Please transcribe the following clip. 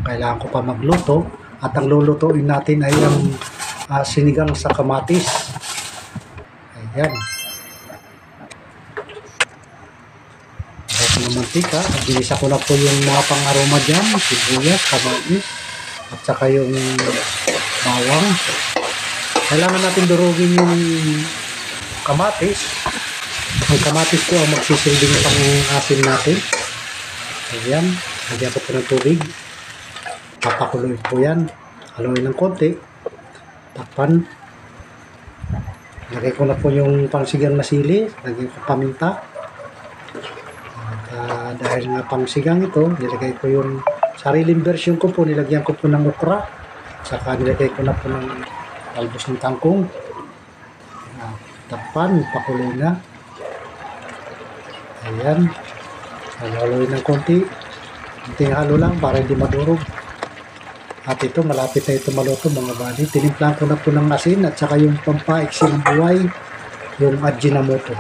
kailangan ko pa magluto. At ang lulutuin natin ay ang sinigang sa kamatis. Ayan. Ako ng mantika. Ginisa ko na po yung mga pang-aroma dyan. Sibuyas, kamatis, at saka yung bawang. Kailangan natin durugin yung kamatis. Ang kamatis po ang magsisilbing pang-asin natin. Ayan. Lagyan ko po ng tubig. Papakuloy po yan. Haluin ng konti. Takpan. Lagay ko na po yung pangsigang na sili. Lagyan ko paminta. At dahil nga pangsigang ito, nilagay ko yung sariling version ko po. Nilagyan ko po ng okra. Saka nilagay ko na po ng talbos ng kangkong. Takpan. Pakuloy na. Ayan. Haluin ng konti. Kunting halo lang para hindi madurog. At ito, malapit na ito maluto mga buddy. Tinimplahan ko na po ng asin at saka yung pampaiksi ng buhay, yung Ajinomoto.